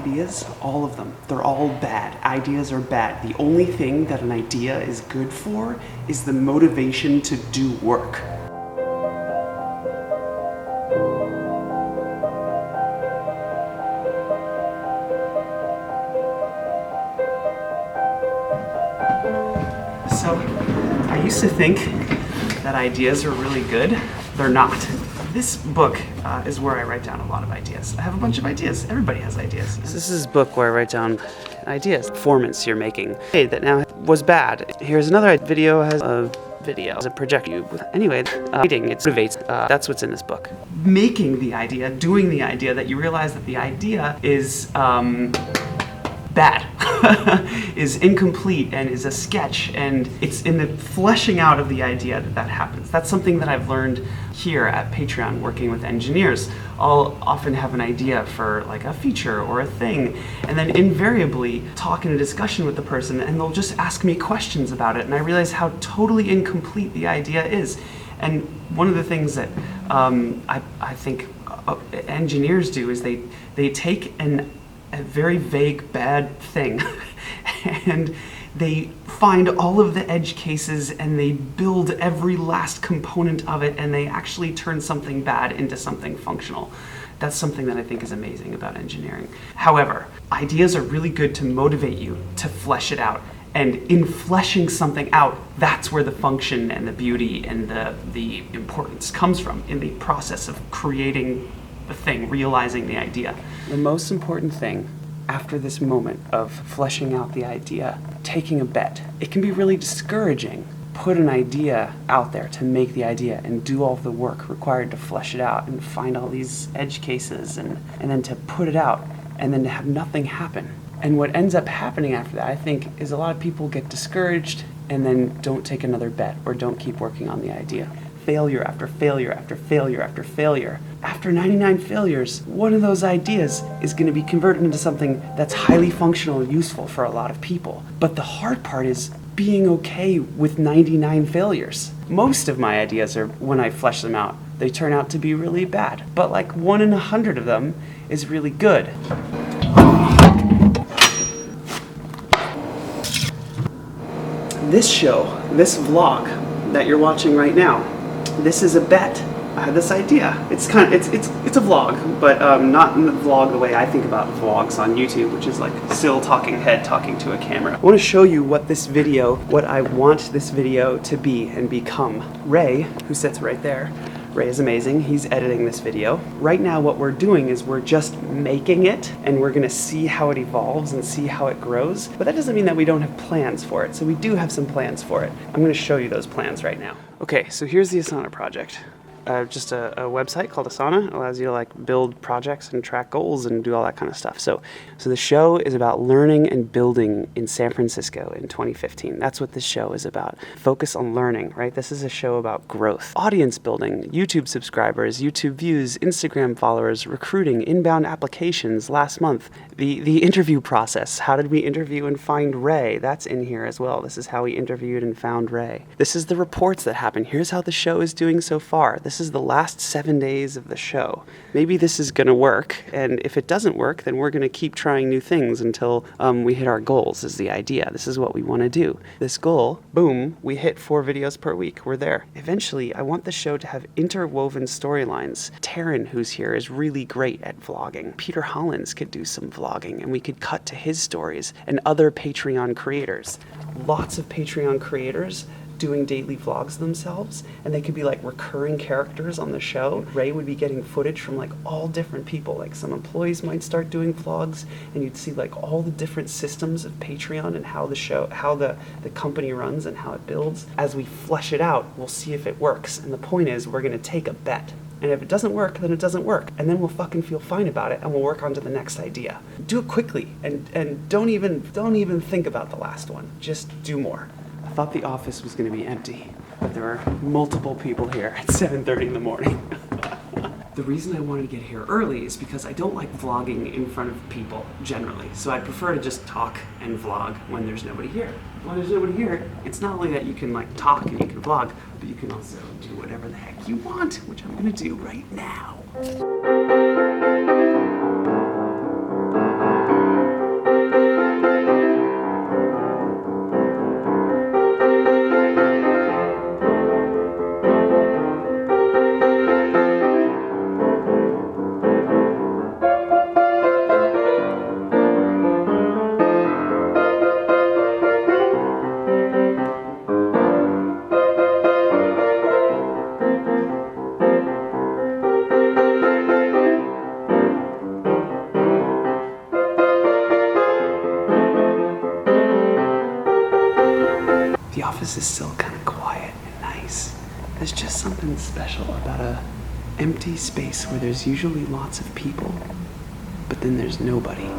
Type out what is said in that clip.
ideas, all of them, they're all bad. Ideas are bad. The only thing that an idea is good for is the motivation to do work. So, I used to think that ideas are really good. They're not. This book is where I write down a lot of ideas. I have a bunch of ideas. Everybody has ideas. This is a book where I write down ideas, performance you're making. Hey, that now was bad. Here's another video has a video as a project you. Anyway, writing, it motivates. That's what's in this book. Making the idea, doing the idea, that you realize that the idea is bad, is incomplete and is a sketch, and it's in the fleshing out of the idea that happens. That's something that I've learned here at Patreon working with engineers. I'll often have an idea for like a feature or a thing, and then invariably talk in a discussion with the person and they'll just ask me questions about it, and I realize how totally incomplete the idea is. And one of the things that I think engineers do is they take a very vague bad thing and they find all of the edge cases and they build every last component of it and they actually turn something bad into something functional. That's something that I think is amazing about engineering. However, ideas are really good to motivate you to flesh it out. And in fleshing something out, that's where the function and the beauty and the importance comes from, in the process of creating the thing, realizing the idea. The most important thing after this moment of fleshing out the idea, taking a bet. It can be really discouraging. Put an idea out there to make the idea and do all the work required to flesh it out and find all these edge cases and then to put it out and then to have nothing happen. And what ends up happening after that, I think, is a lot of people get discouraged and then don't take another bet or don't keep working on the idea. Failure after failure after failure after failure. After 99 failures, one of those ideas is going to be converted into something that's highly functional and useful for a lot of people. But the hard part is being okay with 99 failures. Most of my ideas are, when I flesh them out, they turn out to be really bad. But like 1 in 100 of them is really good. This show, this vlog that you're watching right now, this is a bet. I had this idea. It's a vlog, but not in the vlog the way I think about vlogs on YouTube, which is like still talking head talking to a camera. I want to show you what I want this video to be and become. Ray, who sits right there, Ray is amazing. He's editing this video. Right now what we're doing is we're just making it and we're gonna see how it evolves and see how it grows. But that doesn't mean that we don't have plans for it. So we do have some plans for it. I'm gonna show you those plans right now. Okay, so here's the Asana project. Just a website called Asana. It allows you to like build projects and track goals and do all that kind of stuff. So the show is about learning and building in San Francisco in 2015. That's what this show is about. Focus on learning, right? This is a show about growth, audience building, YouTube subscribers, YouTube views, Instagram followers, recruiting, inbound applications. Last month, the interview process. How did we interview and find Ray? That's in here as well. This is how we interviewed and found Ray. This is the reports that happen. Here's how the show is doing so far. This is the last 7 days of the show. Maybe this is gonna work, and if it doesn't work, then we're gonna keep trying new things until we hit our goals, is the idea. This is what we wanna do. This goal, boom, we hit 4 videos per week. We're there. Eventually, I want the show to have interwoven storylines. Taryn, who's here, is really great at vlogging. Peter Hollins could do some vlogging, and we could cut to his stories, and other Patreon creators. Lots of Patreon creators doing daily vlogs themselves, and they could be like recurring characters on the show. Ray would be getting footage from like all different people. Like some employees might start doing vlogs, and you'd see like all the different systems of Patreon and how the company runs and how it builds. As we flesh it out, we'll see if it works. And the point is, we're gonna take a bet. And if it doesn't work, then it doesn't work. And then we'll fucking feel fine about it and we'll work on to the next idea. Do it quickly and don't even think about the last one. Just do more. I thought the office was gonna be empty, but there are multiple people here at 7:30 in the morning. The reason I wanted to get here early is because I don't like vlogging in front of people generally. So I prefer to just talk and vlog when there's nobody here. When there's nobody here, it's not only that you can like talk and you can vlog, but you can also do whatever the heck you want, which I'm gonna do right now. The office is still kind of quiet and nice. There's just something special about a empty space where there's usually lots of people, but then there's nobody.